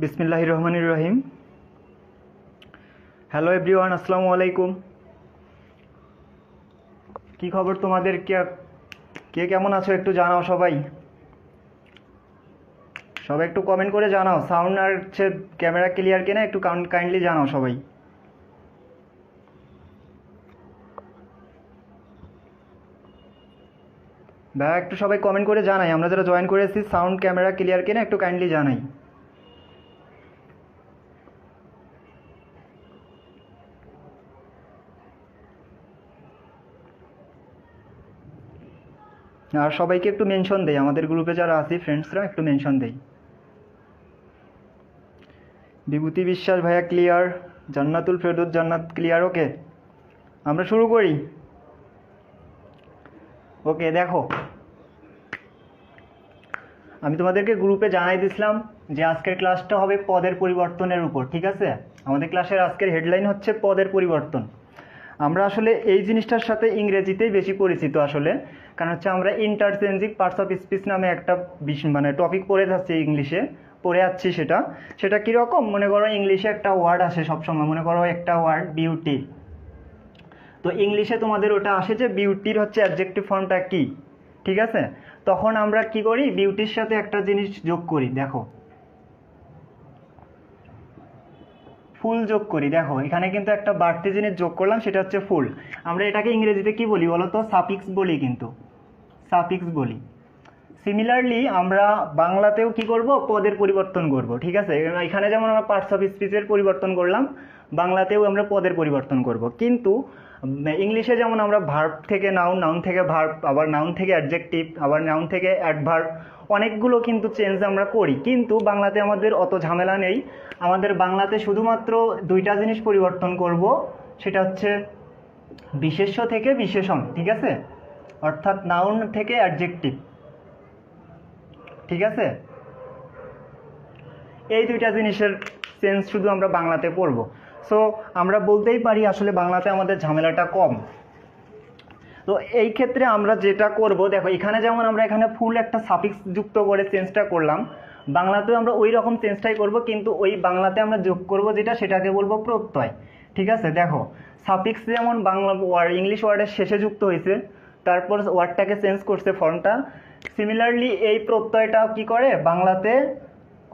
বিসমিল্লাহির রহমানির রহিম। Hello everyone, আসসালামু আলাইকুম। কি খবর তোমাদের? কে কেমন আছো একটু জানাও সবাই। সবাই একটু কমেন্ট করে জানাও। সাউন্ড আর ক্যামেরা ক্লিয়ার কিনা একটু কাইন্ডলি জানাও সবাই। ভাইয়া একটু সবাই কমেন্ট করে জানাই, আমরা যারা জয়েন করেছি সাউন্ড ক্যামেরা ক্লিয়ার কিনা একটু কাইন্ডলি জানাই। আর সবাইকে একটু মেনশন দেই, আমাদের গ্রুপে যারা আছি ফ্রেন্ডসরা একটু মেনশন দেই। বিভূতি বিশ্বাস ভাইয়া ক্লিয়ার, জান্নাতুল ফেরদৌস জান্নাত ক্লিয়ার। ওকে, আমরা শুরু করি। ওকে, দেখো আমি তোমাদেরকে গ্রুপে জানাই দিছিলাম যে আজকের ক্লাসটা হবে পদের পরিবর্তনের উপর, ঠিক আছে? আমাদের ক্লাসের আজকের হেডলাইন হচ্ছে পদের পরিবর্তন। আমরা আসলে এই জিনিসটার সাথে ইংরেজিতেই বেশি পরিচিত আসলে, কারণ হচ্ছে আমরা ইন্টারচেঞ্জিং পার্টস অফ স্পিচ নামে একটা টপিক পড়ে যাচ্ছি, ইংলিশে পড়ে যাচ্ছি। সেটা কীরকম, মনে করো ইংলিশে একটা ওয়ার্ড আসে সবসময়, মনে করো একটা ওয়ার্ড বিউটি। তো ইংলিশে তোমাদের ওটা আসে যে বিউটির হচ্ছে অ্যাডজেক্টিভ ফর্মটা কি, ঠিক আছে? তখন আমরা কি করি, বিউটির সাথে একটা জিনিস যোগ করি। দেখো, ফুল যোগ করি। দেখো এখানে কিন্তু একটা বাড়তি জিনিস যোগ করলাম, সেটা হচ্ছে ফুল। আমরা এটাকে ইংরেজিতে কি বলি বলো তো? সাফিক্স বলি, কিন্তু সাফিক্স বলি। সিমিলারলি আমরা বাংলাতেও কি করব, পদের পরিবর্তন করব, ঠিক আছে? এখানে যেমন আমরা পার্টস অফ স্পিচের পরিবর্তন করলাম, বাংলাতেও আমরা পদের পরিবর্তন করব। কিন্তু ইংলিশে যেমন আমরা ভার্ব থেকে নাউন, নাউন থেকে ভার্ব, আবার নাউন থেকে অ্যাডজেক্টিভ, আবার নাউন থেকে অ্যাডভার্ব, অনেকগুলো কিন্তু চেঞ্জ আমরা করি। কিন্তু বাংলাতে আমাদের অত ঝামেলা নেই। আমাদের বাংলাতে শুধুমাত্র দুইটা জিনিস পরিবর্তন করব, সেটা হচ্ছে বিশেষ্য থেকে বিশেষণ, ঠিক আছে? অর্থাৎ নাউন থেকে অ্যাডজেক্টিভ, ঠিক আছে? এই দুইটা জিনিসের চেঞ্জ শুধু আমরা বাংলাতে পড়ব। সো আমরা বলতেই পারি আসলে বাংলাতে আমাদের ঝামেলাটা কম। তো এই ক্ষেত্রে আমরা যেটা করব, দেখো এখানে যেমন আমরা এখানে ফুল একটা সাফিক্স যুক্ত করে চেঞ্জটা করলাম, বাংলাতেও আমরা ওই রকম চেঞ্জটাই করব, কিন্তু ওই বাংলাতে আমরা যোগ করব যেটা, সেটাকে বলবো প্রত্যয়, ঠিক আছে? দেখো সাফিক্স যেমন বাংলা ওয়ার্ড ইংলিশ ওয়ার্ডের শেষে যুক্ত হয়েছে, তারপর ওয়ার্ডটাকে চেঞ্জ করছে ফর্মটা। সিমিলারলি এই প্রত্যয়টাও কি করে, বাংলাতে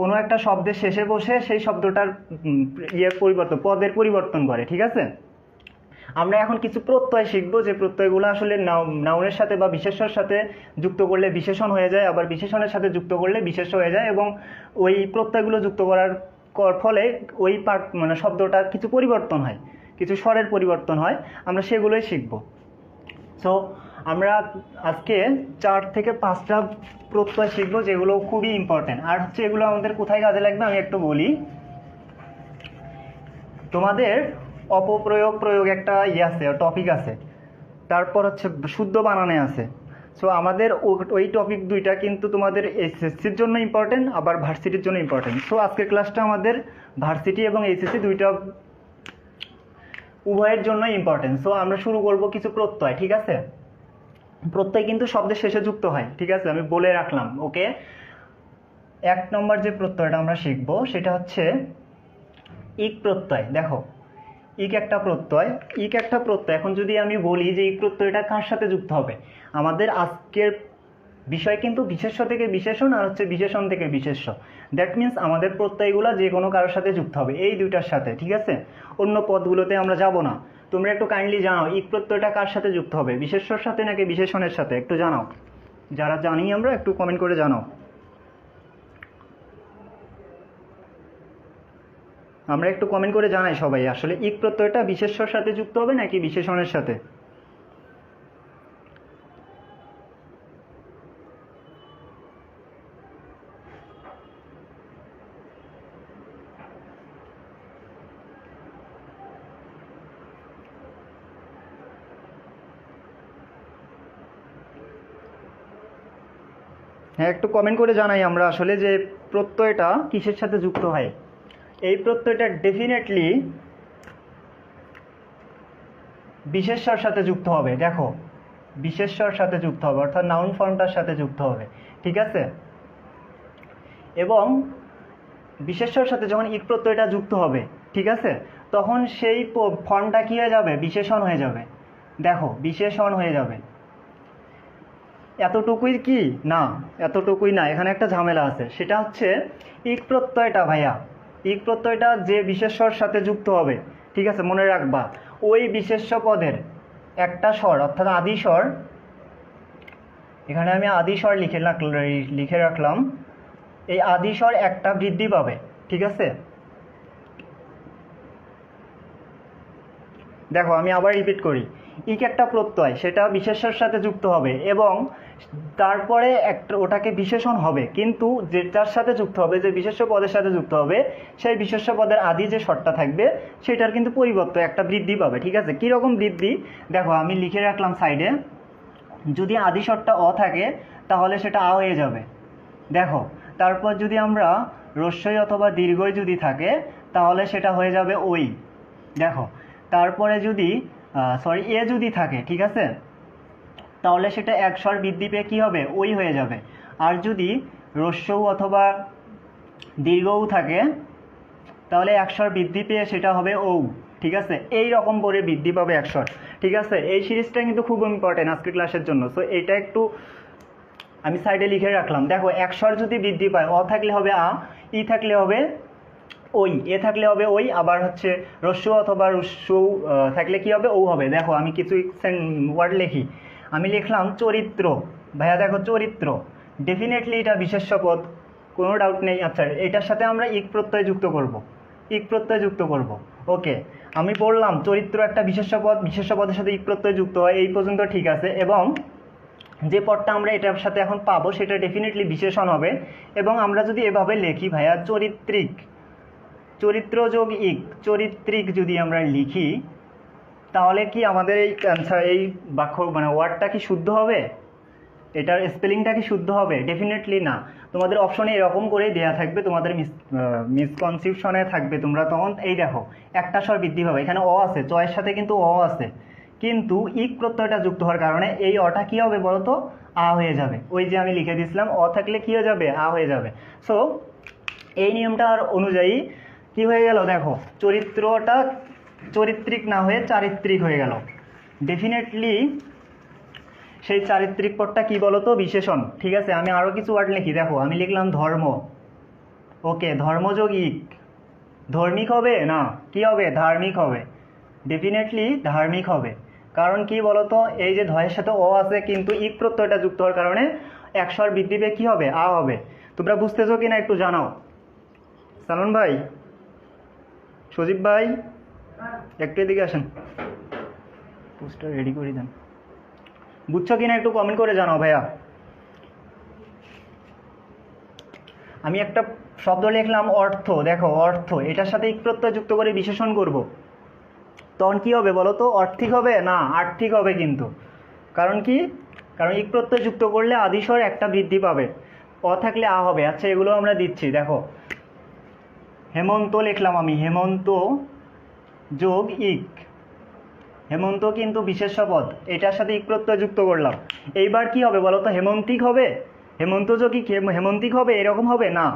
কোনো একটা শব্দের শেষে বসে সেই শব্দটার পদের পরিবর্তন করে, ঠিক আছে? আমরা এখন কিছু প্রত্যয় শিখবো, যে প্রত্যয়গুলো আসলে নাউনের সাথে বা বিশেষ্যর সাথে যুক্ত করলে বিশেষণ হয়ে যায়, আবার বিশেষণের সাথে যুক্ত করলে বিশেষ্য হয়ে যায়, এবং ওই প্রত্যয়গুলো যুক্ত করার ফলে ওই শব্দটার কিছু পরিবর্তন হয়, কিছু স্বরের পরিবর্তন হয়। আমরা সেগুলোই শিখবো। সো আমরা আজকে 4 থেকে 5টা প্রত্যয় শিখবো, যেগুলো খুবই ইম্পর্টেন্ট। আর হচ্ছে এগুলো আমাদের কোথায় কাজে লাগবে আমি একটু বলি। তোমাদের অপপ্রয়োগ প্রয়োগ একটা আছে, টপিক আছে, তারপর হচ্ছে শুদ্ধ বানানে আছে। সো আমাদের ওই টপিক দুইটা কিন্তু তোমাদের এসএসসির জন্য ইম্পর্টেন্ট, আবার ভার্সিটির জন্য ইম্পর্টেন্ট। সো আজকের ক্লাসটা আমাদের ভার্সিটি এবং এইচএসসি দুইটা উভয়ের জন্য ইম্পর্টেন্ট। সো আমরা শুরু করব কিছু প্রত্যয়, ঠিক আছে? প্রত্যয় কিন্তু শব্দের শেষে যুক্ত হয়, ঠিক আছে? আমি বলে রাখলাম। ওকে, 1 নম্বর যে প্রত্যয়টা আমরা শিখব সেটা হচ্ছে ইক প্রত্যয়। দেখো ইক একটা প্রত্যয়, এখন যদি আমি বলি যে ইক প্রত্যয়টা কার সাথে যুক্ত হবে, আমাদের আজকের বিষয় কিন্তু বিশেষ্য থেকে বিশেষণ, আর হচ্ছে বিশেষণ থেকে বিশেষ্য। দ্যাট মিন্স আমাদের প্রত্যয়গুলো যে কোনো কারোর সাথে যুক্ত হবে, এই দুইটার সাথে, ঠিক আছে? অন্য পদগুলোতে আমরা যাব না। তোমরা একটু কাইন্ডলি জানাও ইক প্রত্যয়টা কার সাথে যুক্ত হবে, বিশেষ্যর সাথে নাকি বিশেষণের সাথে? একটু জানাও, যারা জানি আমরা একটু কমেন্ট করে জানাও। আমরা একটু কমেন্ট করে জানাই সবাই, আসলে ইক প্রত্যয়টা বিশেষ্যর সাথে যুক্ত হবে নাকি বিশেষণের সাথে? হ্যাঁ, একটু কমেন্ট করে জানাই আমরা আসলে যে প্রত্যয়টা কিসের সাথে যুক্ত হয়। এই প্রত্যয়টা ডেফিনেটলি বিশেষ্যর সাথে যুক্ত হবে। দেখো বিশেষ্যর সাথে যুক্ত হবে, অর্থাৎ নাউন ফর্মটার সাথে যুক্ত হবে, ঠিক আছে? এবং বিশেষ্যর সাথে যখন ইক প্রত্যয়টা যুক্ত হবে, ঠিক আছে, তখন সেই ফর্মটা কী হয়ে যাবে, বিশেষণ হয়ে যাবে। দেখো বিশেষণ হয়ে যাবে। এতটুকুই কি না, এতটুকুই না, এখানে একটা ঝামেলা আছে। সেটা হচ্ছে ইক প্রত্যয়টা ভাইয়া, ইক প্রত্যয়টা যে বিশেষ্যর সাথে যুক্ত হবে, ঠিক আছে, মনে রাখবা ওই বিশেষ্য পদের একটা স্বর অর্থাৎ আদি স্বর, এখানে আমি আদি স্বর লিখে রাখলাম, এই আদি স্বর একটা বৃদ্ধি পাবে, ঠিক আছে। দেখো আমি আবার রিপিট করি, ইক একটা প্রত্যয়, সেটা বিশেষ্যের সাথে যুক্ত হবে এবং তারপরে একটা ওটাকে বিশেষণ হবে, কিন্তু যেটার সাথে যুক্ত হবে, যে বিশেষ্য পদের সাথে যুক্ত হবে, সেই বিশেষ্য পদের আদি যে স্বরটা থাকবে সেটার কিন্তু পরিবর্তে একটা বৃদ্ধি পাবে, ঠিক আছে। কীরকম বৃদ্ধি, দেখো আমি লিখে রাখলাম সাইডে, যদি আদি স্বরটা অ থাকে তাহলে সেটা আ হয়ে যাবে। দেখো তারপর যদি আমরা রস্যই অথবা দীর্ঘই যদি থাকে তাহলে সেটা হয়ে যাবে ওই। দেখো তারপরে যদি এ যদি থাকে, ঠিক আছে, তাহলে সেটা এক স্বর বৃদ্ধি পেয়ে কী হবে, ওই হয়ে যাবে। আর যদি রস্যৌ অথবা দীর্ঘও থাকে তাহলে এক স্বর বৃদ্ধি পেয়ে সেটা হবে ঔ, ঠিক আছে। এই রকম করে বৃদ্ধি পাবে এক স্বর, ঠিক আছে। এই সিরিজটা কিন্তু খুব ইম্পর্টেন্ট আজকের ক্লাসের জন্য। সো এটা একটু আমি সাইডে লিখে রাখলাম। দেখো এক স্বর যদি বৃদ্ধি পায়, অ থাকলে হবে আ, ই থাকলে হবে ওই, এ থাকলে হবে ওই, আবার হচ্ছে রস্য অথবা রস্যৌ থাকলে কি হবে, ও হবে। দেখো আমি কিছু ওয়ার্ড লিখি, আমি লিখলাম চরিত্র। ভাইয়া দেখো চরিত্র, ডেফিনেটলি এটা বিশেষ্য পদ, কোনো ডাউট নেই। আচ্ছা এটার সাথে আমরা ইক প্রত্যয় যুক্ত করব, ইক প্রত্যয় যুক্ত করব। ওকে, আমি বললাম চরিত্র একটা বিশেষ্য পদ, বিশেষ্য পদের সাথে ইক প্রত্যয় যুক্ত হয়, এই পর্যন্ত ঠিক আছে। এবং যে পদটা আমরা এটার সাথে এখন পাবো সেটা ডেফিনেটলি বিশেষণ হবে। এবং আমরা যদি এভাবে লিখি ভাইয়া, চরিত্রিক, চরিত্র যোগ ইক, চরিত্রিক যদি আমরা লিখি তাহলে কি আমাদের এই অ্যান্সার, এই বাক্য মানে ওয়ার্ডটা কি শুদ্ধ হবে, এটার স্পেলিংটা কি শুদ্ধ হবে? ডেফিনেটলি না। তোমাদের অপশনে এরকম করে দেয়া থাকবে, তোমাদের মিসকনসিপশনে থাকবে তোমরা তখন। এই দেখো একটা স্বর বৃদ্ধি পাবে, এখানে অ আছে, চয়ের সাথে কিন্তু অ আছে, কিন্তু ইক প্রত্যয়টা যুক্ত হওয়ার কারণে এই অটা কী হবে বলো তো, আ হয়ে যাবে। ওই যে আমি লিখে দিয়েছিলাম, অ থাকলে কী হয়ে যাবে, আ হয়ে যাবে। সো এই নিয়মটার অনুযায়ী কি হয়ে গেল, দেখো চরিত্রটা চরিত্রিক না হয়ে চারিত্রিক হয়ে গেল। ডেফিনেটলি সেই চারিত্রিক পদটা কি বলতো, বিশেষণ, ঠিক আছে। আমি আরও কিছু ওয়ার্ড লিখি, দেখো আমি লিখলাম ধর্ম। ওকে, ধর্মযোগ ইক, ধর্মিক হবে না, কি হবে, ধার্মিক হবে। ডেফিনেটলি ধার্মিক হবে। কারণ কি বলতো, এই যে ধয়ের সাথে অ আছে কিন্তু ইক প্রত্যয়টা যুক্ত হওয়ার কারণে এক স্বর বৃদ্ধি পেয়ে কী হবে, আ হবে। তোমরা বুঝতেছো কি না একটু জানাও। সালন ভাই, সজীব ভাই, একটু এদিকে আসেন, পোস্টার রেডি করে দেন। বুঝছো কিনা একটু কমেন্ট করে জানাও ভাইয়া। আমি একটা শব্দ লিখলাম অর্থ, দেখো অর্থ, এটার সাথে ইক প্রত্যয় যুক্ত করে বিশেষণ করব, তখন কি হবে বলো তো, অর্থিক হবে না, আর্থিক হবে কিন্তু। কারণ কি, কারণ ইক প্রত্যয় যুক্ত করলে আদিস্বর একটা বৃদ্ধি পাবে, অ থাকলে আ হবে। আচ্ছা এগুলো আমরা দিচ্ছি, দেখো হেমন্ত লিখলাম আমি, হেমন্ত যোগ ইক, হেমন্ত কিন্তু বিশেষ্য পদ, এটার সাথে ইক প্রত্যয় যুক্ত করলাম। এইবার কি হবে বলো তো, হেমন্তিক হবে, হেমন্ত যোগ ইক হেমন্তিক হবে, এরকম হবে না।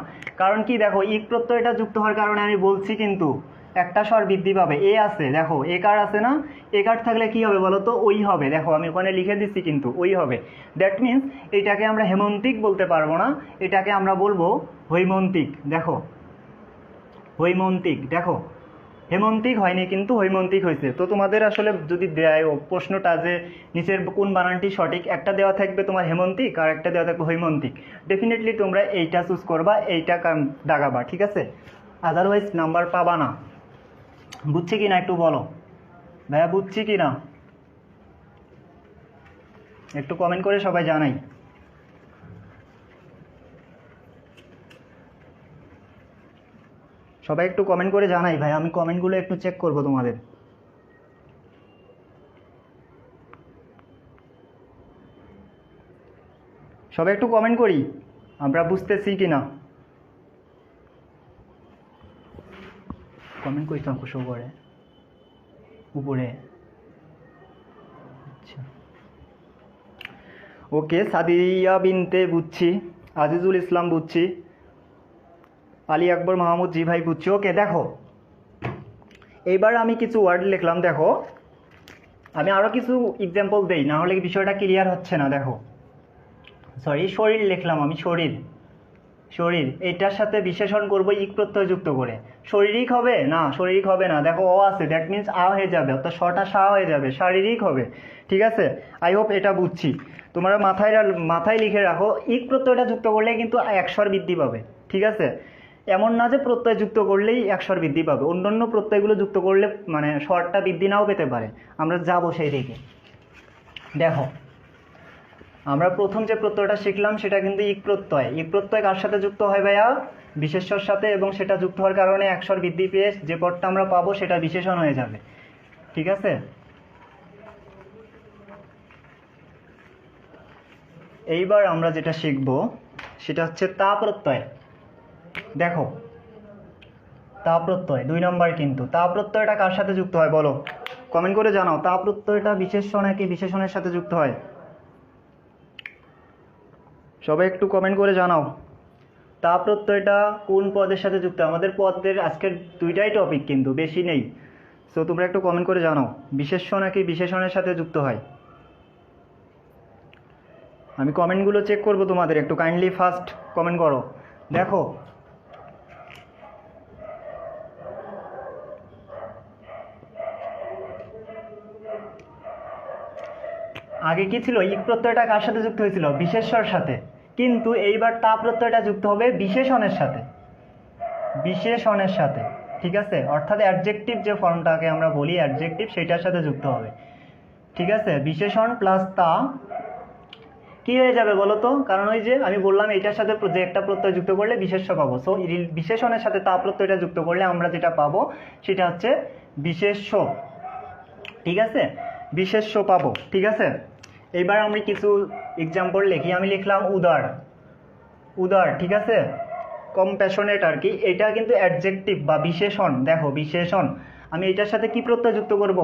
কারণ কি, দেখো ইক প্রত্যয়টা যুক্ত হওয়ার কারণে আমি বলছি কিন্তু একটা স্বর বৃদ্ধি পাবে, এ আছে, দেখো একার আছে না, একার থাকলে কি হবে বলো তো, ওই হবে। দেখো আমি ওখানে লিখে দিচ্ছি কিন্তু ওই হবে। দ্যাট মিন্স এটাকে আমরা হেমন্তিক বলতে পারবো না, এটাকে আমরা বলবো হৈমন্তিক। দেখো হৈমন্তিক, দেখো হেমন্তিক হয়নি কিন্তু হৈমন্তিক হয়েছে। তো তোমাদের আসলে যদি দেয় প্রশ্নটা যে নিচের কোন বানানটি সঠিক, একটা দেওয়া থাকবে তোমার হেমন্তিক আর একটা দেওয়া থাকবে হৈমন্তিক, ডেফিনেটলি তোমরা এইটা চুজ করবা, এইটা দাগাবা, ঠিক আছে। আদারওয়াইজ নাম্বার পাবা না। বুঝছি কি না একটু বলো ভাইয়া, বুঝছি কি না একটু কমেন্ট করে সবাই জানাই। সবাই একটু কমেন্ট করে জানাই ভাই, আমি কমেন্টগুলো একটু চেক করব তোমাদের। সবাই একটু কমেন্ট করি আমরা বুঝতেছি কি না। কমেন্ট করতে অঙ্ক শো করে উপরে। আচ্ছা ওকে, সাদিয়া বিনতে বুঝছি, আজিজুল ইসলাম বুঝছি, আলী আকবর মাহমুদ, জি ভাই বুঝছি। ওকে দেখো, এইবার আমি কিছু ওয়ার্ড লিখলাম। দেখো আমি আরও কিছু এক্সাম্পল দেই, না হলে বিষয়টা ক্লিয়ার হচ্ছে না। দেখো সরি, শরীর লিখলাম আমি, শরীর। শরীর এটার সাথে বিশেষণ করব ইক প্রত্যয় যুক্ত করে। শারীরিক হবে না, শারীরিক হবে না। দেখো অ আছে, দ্যাট মিন্স আ হয়ে যাবে, অর্থাৎ শটা সা হয়ে যাবে, শারীরিক হবে। ঠিক আছে, আই হোপ এটা বুঝছি। তোমরা মাথায় লিখে রাখো, ইক প্রত্যয়টা যুক্ত করলে কিন্তু একস্বর বৃদ্ধি পাবে। ঠিক আছে, এমন না যে প্রত্যয় যুক্ত করলেই একস্বর বৃদ্ধি পাবে, অন্যান্য প্রত্যয়গুলো যুক্ত করলে মানে স্বরটা বৃদ্ধি নাও পেতে পারে। আমরা যাবো সেই দিকে। দেখো আমরা প্রথম যে প্রত্যয়টা শিখলাম সেটা কিন্তু ইক প্রত্যয়। ইক প্রত্যয় কার সাথে যুক্ত হয় ভাইয়া? বিশেষ্যর সাথে, এবং সেটা যুক্ত হওয়ার কারণে একস্বর বৃদ্ধি পেয়ে যে পদটা আমরা পাবো সেটা বিশেষণ হয়ে যাবে। ঠিক আছে, এইবার আমরা যেটা শিখব সেটা হচ্ছে তা প্রত্যয়। দেখো তা প্রত্যয় 2 নম্বর, কিন্তু তা প্রত্যয়টা কার সাথে যুক্ত হয় বলো, কমেন্ট করে জানাও। তা প্রত্যয়টা বিশেষ্য নাকি বিশেষণের সাথে যুক্ত হয়? সবাই একটু কমেন্ট করে জানাও, তা প্রত্যয়টা কোন পদের সাথে যুক্ত? আমাদের পদের আজকের 2টাই টপিক, কিন্তু বেশি নেই। সো তোমরা একটু কমেন্ট করে জানাও, বিশেষ্য নাকি বিশেষণের সাথে যুক্ত হয়। আমি কমেন্টগুলো চেক করব তোমাদের, একটু কাইন্ডলি ফার্স্ট কমেন্ট করো। দেখো আগে কি ছিল? ইক প্রত্যয়টা কার সাথে যুক্ত হয়েছিল? বিশেষ্যর সাথে। কিন্তু এইবার তা প্রত্যয়টা যুক্ত হবে বিশেষণের সাথে, বিশেষণের সাথে। ঠিক আছে, অর্থাৎ অ্যাডজেক্টিভ যে ফর্মটাকে আমরা বলি অ্যাডজেক্টিভ, সেটার সাথে যুক্ত হবে। ঠিক আছে, বিশেষণ প্লাস তা কি হয়ে যাবে বলো তো? কারণ ওই যে আমি বললাম এইটার সাথে যে একটা প্রত্যয় যুক্ত করলে বিশেষ্য পাবো। সো বিশেষণের সাথে তা প্রত্যয়টা যুক্ত করলে আমরা যেটা পাবো সেটা হচ্ছে বিশেষ্য। ঠিক আছে, বিশেষ্য পাবো। ঠিক আছে, এইবার আমি কিছু এক্সাম্পল লিখি। আমি লিখলাম উদার, উদার। ঠিক আছে, কম্প্যাশনেট আর কি, এটা কিন্তু অ্যাডজেক্টিভ বা বিশেষণ। দেখো বিশেষণ, আমি এটার সাথে কি প্রত্যয় যুক্ত করব?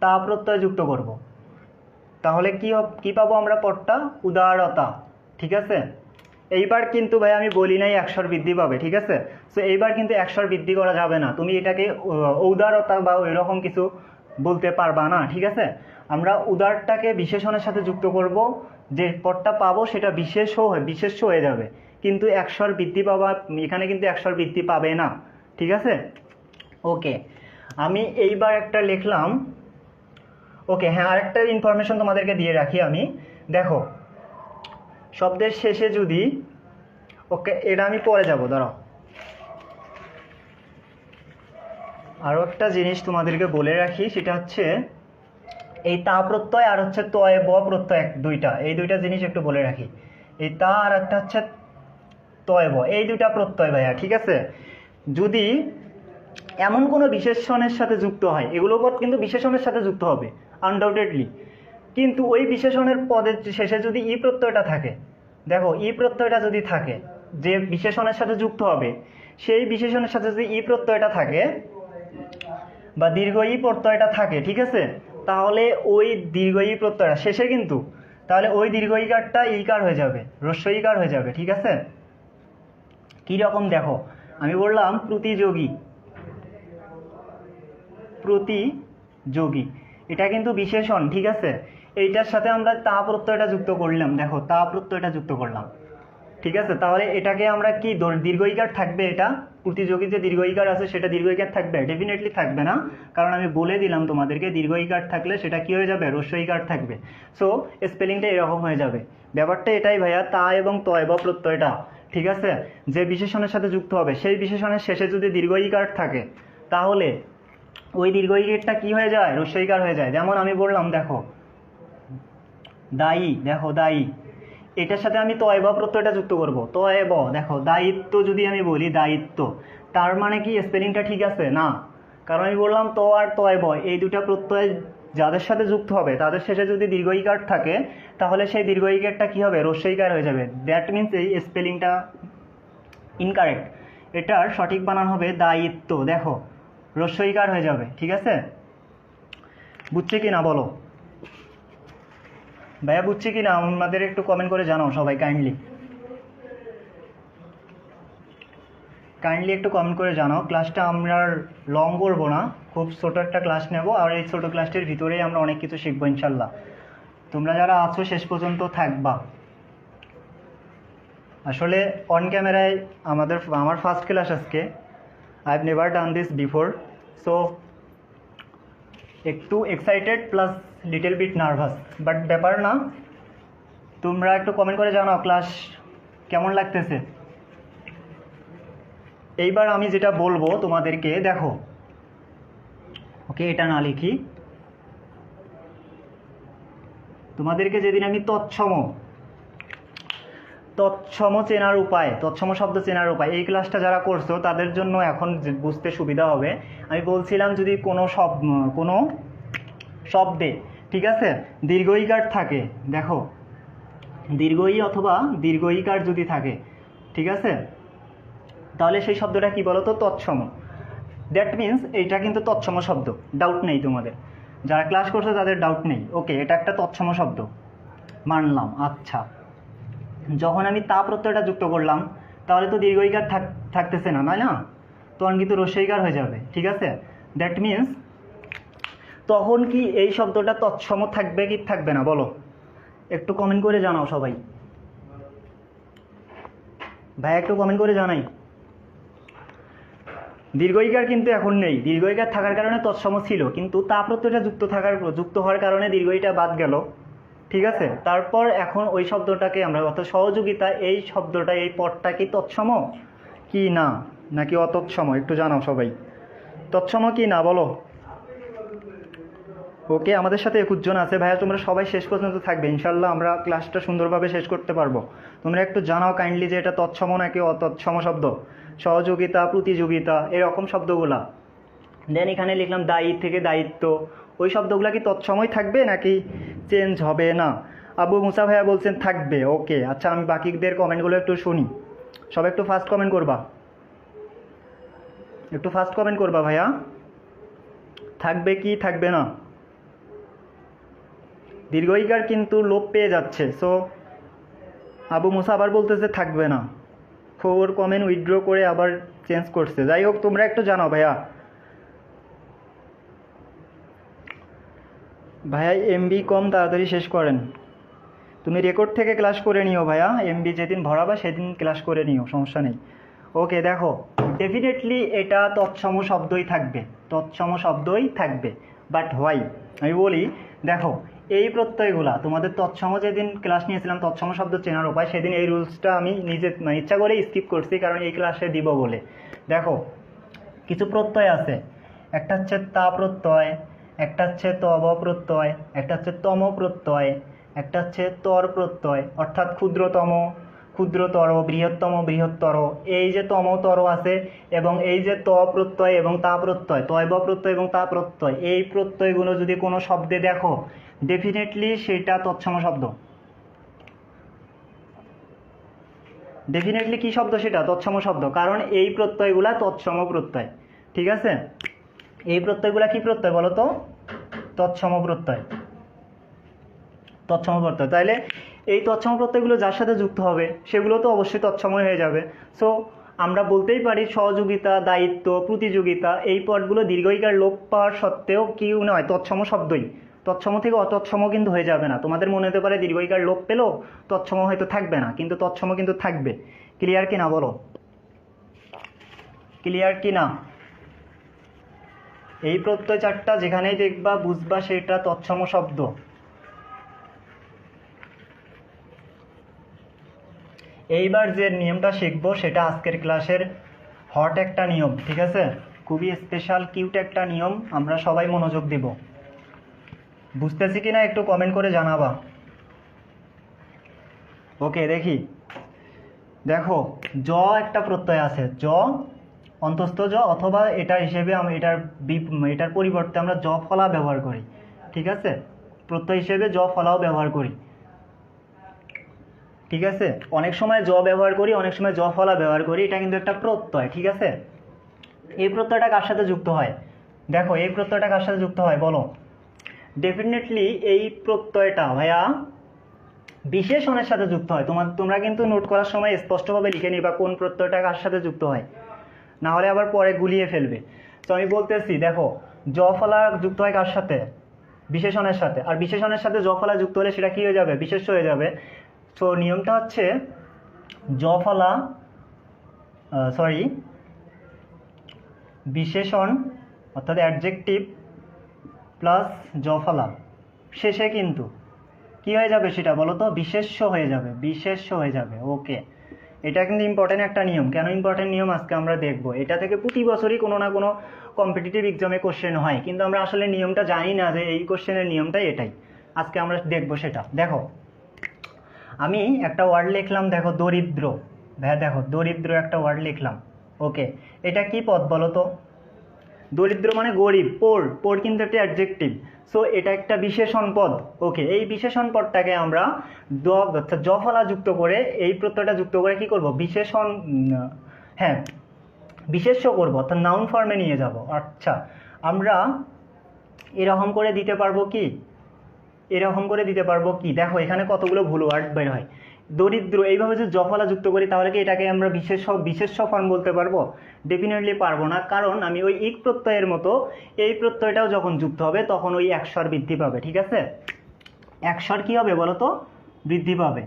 তা প্রত্যয় যুক্ত করব। তাহলে কি পাবো আমরা? পদটা উদারতা। ঠিক আছে, এইবার কিন্তু ভাই আমি বলি নাই একস্বর বৃদ্ধি পাবে। ঠিক আছে, সো এইবার কিন্তু একস্বর বৃদ্ধি করা যাবে না, তুমি এটাকে উদারতা বা এরকম কিছু বলতে পারবা না। ঠিক আছে, আমরা উদারটাকে বিশেষণের সাথে যুক্ত করব, যে পদটা পাবো সেটা বিশেষ্য হয়ে যাবে, কিন্তু একস্বর বৃদ্ধি পাবা এখানে কিন্তু একস্বর বৃদ্ধি পাবে না। ঠিক আছে, ওকে। আমি এইবার একটা লিখলাম। ওকে হ্যাঁ, আরেকটা ইনফরমেশন তোমাদেরকে দিয়ে রাখি আমি। দেখো শব্দের শেষে যদি, ওকে এটা আমি পরে যাব, দাঁড়াও। আরও একটা জিনিস তোমাদেরকে বলে রাখি, সেটা হচ্ছে এই তা প্রত্যয় আর হচ্ছে তয় ব প্রত্যয়, এই দুইটা জিনিস একটু বলে রাখি। এই তা আর একটা হচ্ছে তয় ব, এই দুইটা প্রত্যয় ভাইয়া। ঠিক আছে, যদি এমন কোনো বিশেষণের সাথে যুক্ত হয়, এগুলো পদ কিন্তু বিশেষণের সাথে যুক্ত হবে আনডাউটেডলি, কিন্তু ওই বিশেষণের পদের শেষে যদি ই প্রত্যয়টা থাকে, দেখো ই প্রত্যয়টা যদি থাকে, যে বিশেষণের সাথে যুক্ত হবে সেই বিশেষণের সাথে যদি ই প্রত্যয়টা থাকে বা দীর্ঘ ই প্রত্যয়টা থাকে, ঠিক আছে, তাহলে ওই দীর্ঘ ই প্রত্যয়টা শেষে কিন্তু, তাহলে ওই দীর্ঘ ইকারটা ইকার হয়ে যাবে, হ্রস্ব ইকার হয়ে যাবে। ঠিক আছে, কীরকম দেখো, আমি বললাম প্রতিযোগী, প্রতিযোগী এটা কিন্তু বিশেষণ। ঠিক আছে, এইটার সাথে আমরা তা প্রত্যয়টা যুক্ত করলাম, দেখো তা প্রত্যয়টা যুক্ত করলাম। ঠিক আছে, তাহলে এটাকে আমরা কি দীর্ঘ ইকার থাকবে? এটা প্রতিযোগী যে দীর্ঘ ইকার আছে সেটা দীর্ঘ ইকার থাকবে? ডেফিনেটলি থাকবে না, কারণ আমি বলে দিলাম তোমাদেরকে দীর্ঘ ইকার থাকলে সেটা কি হয়ে যাবে? হ্রস্ব ইকার থাকবে। সো স্পেলিংটা এরকম হয়ে যাবে। ব্যাপারটা এটাই ভাইয়া, তা এবং তয় বা প্রত্যয়টা, ঠিক আছে, যে বিশেষণের সাথে যুক্ত হবে সেই বিশেষণের শেষে যদি দীর্ঘ ইকার থাকে, তাহলে ওই দীর্ঘ ইকারটা কি হয়ে যায়? হ্রস্ব ইকার হয়ে যায়। যেমন আমি বললাম দেখো দায়ী, দেখো দায়ী, এটার সাথে আমি তয় বা প্রত্যয়টা যুক্ত করব, তয় ব। দেখো দায়িত্ব যদি আমি বলি দায়িত্ব, তার মানে কি স্পেলিংটা ঠিক আছে? না, কারণ আমি বললাম ত আর তয় ব এই দুটা প্রত্যয় যাদের সাথে যুক্ত হবে তাদের শেষে যদি দীর্ঘ ইকার থাকে, তাহলে সেই দীর্ঘ ইকারটা কী হবে? হ্রস্ব ইকার হয়ে যাবে। দ্যাট মিনস এই স্পেলিংটা ইনকারেক্ট, এটার সঠিক বানান হবে দায়িত্ব। দেখো হ্রস্ব ইকার হয়ে যাবে। ঠিক আছে, বুঝছে কি না বলো ভাইয়া, বুঝছি কি না? আমাদের একটু কমেন্ট করে জানাও সবাই কাইন্ডলি। কাইন্ডলি একটু কমেন্ট করে জানাও। ক্লাসটা আমরা লং করবো না, খুব ছোটো একটা ক্লাস নেব, আর এই ছোটো ক্লাসটির ভিতরেই আমরা অনেক কিছু শিখবো ইনশাল্লাহ। তোমরা যারা আছো শেষ পর্যন্ত থাকবা। আসলে অন ক্যামেরায় আমার ফার্স্ট ক্লাস আজকে, I have never done this before, so একটু excited plus little bit nervous, but ব্যাপার না। তোমরা একটু কমেন্ট করে জানাও ক্লাস কেমন লাগতেছে। এইবার আমি যেটা বলবো তোমাদেরকে, দেখো ওকে এটা না লিখি, তোমাদেরকে যেদিন আমি তৎসম চেনার উপায়, তৎসম শব্দ চেনার উপায়, এই ক্লাসটা যারা করছো তাদের জন্য এখন বুঝতে সুবিধা হবে। আমি বলছিলাম যদি কোনো শব্দে, ঠিক আছে, দীর্ঘ ইকার থাকে, দেখো দীর্ঘ ই অথবা দীর্ঘ ইকার যদি থাকে, ঠিক আছে, তাহলে সেই শব্দটা কি বলো তো? তৎসম। দ্যাট মিন্স এইটা কিন্তু তৎসম শব্দ, ডাউট নেই তোমাদের, যারা ক্লাস করছে তাদের ডাউট নেই। ওকে, এটা একটা তৎসম শব্দ, মানলাম। আচ্ছা, যখন আমি তা প্রত্যয়টা যুক্ত করলাম তাহলে তো দীর্ঘ ইকার থাকতেছে না, তাই না? তখন কিন্তু রস্যইকার হয়ে যাবে, ঠিক আছে। দ্যাট মিন্স তখন কি এই শব্দটা তৎসম থাকবে কি থাকবে না বলো? একটু কমেন্ট করে জানাও সবাই। ভাই একটু কমেন্ট করে জানাই। দীর্ঘ ইকার কিন্তু এখন নেই, দীর্ঘ ইকার থাকার কারণে তৎসম ছিল, কিন্তু তা প্রত্যয়টা যুক্ত হওয়ার কারণে দীর্ঘ ইটা বাদ গেল, ঠিক আছে। তারপর এখন ওই শব্দটাকে আমরা, অর্থাৎ সহযোগিতা, এই শব্দটা, এই পদটা কি তৎসম কি না, নাকি অতৎসম? একটু জানাও সবাই, তৎসম কি না বলো। ওকে, আমাদের সাথে 21 জন আছে ভাইয়া, তোমরা সবাই শেষ পর্যন্ত থাকবে ইনশাল্লাহ, আমরা ক্লাসটা সুন্দরভাবে শেষ করতে পারবো। তোমরা একটু জানাও কাইন্ডলি যে এটা তৎসম নাকি অতৎসম শব্দ, সহযোগিতা, প্রতিযোগিতা, এরকম শব্দগুলা। দেন এখানে লিখলাম দায়ী থেকে দায়িত্ব, ওই শব্দগুলো কি তৎসময় থাকবে নাকি চেঞ্জ হবে না? আবু মুসা ভাইয়া বলছেন থাকবে। ওকে, আচ্ছা আমি বাকিদের কমেন্টগুলো একটু শুনি। সবাই একটু ফার্স্ট কমেন্ট করবা, একটু ফার্স্ট কমেন্ট করবা ভাইয়া, থাকবে কি থাকবে না? দীর্ঘ ইকার কিন্তু লোপ পেয়ে যাচ্ছে, সো আবু মুসা আবার বলতেছে থাকবে না, ওর কমেন্ট উইথড্র করে আবার চেঞ্জ করছে। যাই হোক, তোমরা একটু জানাও ভাইয়া। ভাইয়া এমবি কম, তাড়াতাড়ি শেষ করেন। তুমি রেকর্ড থেকে ক্লাস করে নিও ভাইয়া, এমবি যেদিন ভরাবা সেদিন ক্লাস করে নিও, সমস্যা নেই। ওকে, দেখো ডেফিনেটলি এটা তৎসম শব্দই থাকবে, তৎসম শব্দই থাকবে, বাট হোয়াই আমি বলি, দেখো এই প্রত্যয়গুলা তোমাদের তৎসম, যেদিন ক্লাস নিয়েছিলাম তৎসম শব্দ চেনার উপায়, সেদিন এই রুলসটা আমি নিজে ইচ্ছা করেই স্কিপ করছি, কারণ এই ক্লাসে দিব বলে। দেখো কিছু প্রত্যয় আছে, একটা হচ্ছে তা প্রত্যয়, একটা হচ্ছে তব প্রত্যয়, একটা হচ্ছে তম প্রত্যয়, একটা হচ্ছে তর প্রত্যয়, অর্থাৎ ক্ষুদ্রতম, ক্ষুদ্রতর, বৃহত্তম, বৃহত্তর। এই যে তম তর আছে, এবং এই যে ত প্রত্যয় এবং তা প্রত্যয়, তয়ব প্রত্যয় এবং তা প্রত্যয়, এই প্রত্যয়গুলো যদি কোনো শব্দে দেখো, ডেফিনেটলি সেটা তৎসম শব্দ। ডেফিনেটলি কি শব্দ সেটা? তৎসম শব্দ, কারণ এই প্রত্যয়গুলা তৎসম প্রত্যয়, ঠিক আছে। এই প্রত্যয়গুলা কি প্রত্যয় বলো তো? তৎসম প্রত্যয়, তৎসম প্রত্যয়। তাইলে এই তৎসম প্রত্যয়গুলো যার সাথে যুক্ত হবে সেগুলো তো অবশ্যই তৎসময় হয়ে যাবে। সো আমরা বলতেই পারি সহযোগিতা, দায়িত্ব, প্রতিযোগিতা, এই পদগুলো দীর্ঘ ইকার লোপ পাওয়ার সত্ত্বেও কি নয়, তৎসম শব্দই। তৎসম থেকে অতৎসম কিন্তু হয়ে যাবে না। তোমাদের মনে হতে পারে দীর্ঘ ইকার লোপ পেলেও তৎসম হয়তো থাকবে না, কিন্তু তৎসম কিন্তু থাকবে। ক্লিয়ার কি না বলো? ক্লিয়ার কি না? এই প্রত্যয় চারটা যেখানেই দেখবা বুঝবা সেটা তৎসম শব্দ। এইবার যে নিয়মটা শিখবো সেটা আজকের ক্লাসের হট একটা নিয়ম, ঠিক আছে, খুবই স্পেশাল কিউট একটা নিয়ম, আমরা সবাই মনোযোগ দিব। বুঝতেছি কি না একটু কমেন্ট করে জানাবা। ওকে, দেখি, দেখো জ একটা প্রত্যয় আছে, জ অন্তস্থ জ, অথবা এটা হিসেবে আমরা এটার পরিবর্তে আমরা জ ফলা ব্যবহার করি, ঠিক আছে, প্রত্যয় হিসেবে জ ফলাও ব্যবহার করি, ঠিক আছে। অনেক সময় জ ব্যবহার করি, অনেক সময় জ ফলা ব্যবহার করি, এটা কিন্তু একটা প্রত্যয়, ঠিক আছে। এই প্রত্যয়টা কার সাথে যুক্ত হয়? দেখো এই প্রত্যয়টা কার সাথে যুক্ত হয় বলো? ডেফিনেটলি এই প্রত্যয়টা ভাইয়া বিশেষণের সাথে যুক্ত হয়। তোমরা কিন্তু নোট করার সময় স্পষ্টভাবে লিখে নিবা কোন প্রত্যয়টা কার সাথে যুক্ত হয়। না হলে আবার পরে গুলিয়ে ফেলবে। তো আমি বলতেছি দেখো, জ ফলা যুক্ত হয় কার সাথে? বিশেষণের সাথে। আর বিশেষণের সাথে জ ফলা যুক্ত হলে সেটা কী হয়ে যাবে? বিশেষ্য হয়ে যাবে। তো নিয়মটা হচ্ছে জ ফলা বিশেষণ অর্থাৎ অ্যাডজেক্টিভ প্লাস জ ফলা শেষে কিন্তু কী হয়ে যাবে সেটা বলো তো? বিশেষ্য হয়ে যাবে, বিশেষ্য হয়ে যাবে। ওকে, এটা কিন্তু ইম্পর্টেন্ট একটা নিয়ম। কেন ইম্পর্টেন্ট নিয়ম আজকে আমরা দেখব। এটা থেকে প্রতি বছরই কোনো না কোনো কম্পিটিটিভ এক্সামে কোশ্চেন হয়, কিন্তু আমরা আসলে নিয়মটা জানি না যে এই কোশ্চেনের নিয়মটাই এটাই। আজকে আমরা দেখব সেটা। দেখো আমি একটা ওয়ার্ড লিখলাম, দেখো দরিদ্র। দেখো দরিদ্র একটা ওয়ার্ড লিখলাম। ওকে, এটা কি পদ বলো তো? দরিদ্র মানে গরিব, পোর। পোর কিন্তু একটা অ্যাডজেক্টিভ। সো এটা একটা বিশেষণ পদ। ওকে, এই বিশেষণ পদটাকে আমরা জ ফলা যুক্ত করে, এই প্রত্যয়টা যুক্ত করে কি করব? বিশেষণ, হ্যাঁ বিশেষ্য করব, অর্থাৎ নাউন ফর্মে নিয়ে যাব। আচ্ছা, আমরা এরকম করে দিতে পারবো কি? এরকম করে দিতে পারবো কি? দেখো এখানে কতগুলো ভুল ওয়ার্ড বের হয়। দরিদ্র এইভাবে যদি জফলা যুক্ত করি তাহলে কি এটাকে আমরা বিশেষ্য ফর্ম বলতে পারবো? ডেফিনেটলি পারবো না, কারণ আমি ওই ইক প্রত্যয়ের মতো এই প্রত্যয়টাও যখন যুক্ত হবে তখন ওই একস্বর বৃদ্ধি পাবে। ঠিক আছে, একস্বর কি হবে বলো তো? বৃদ্ধি পাবে।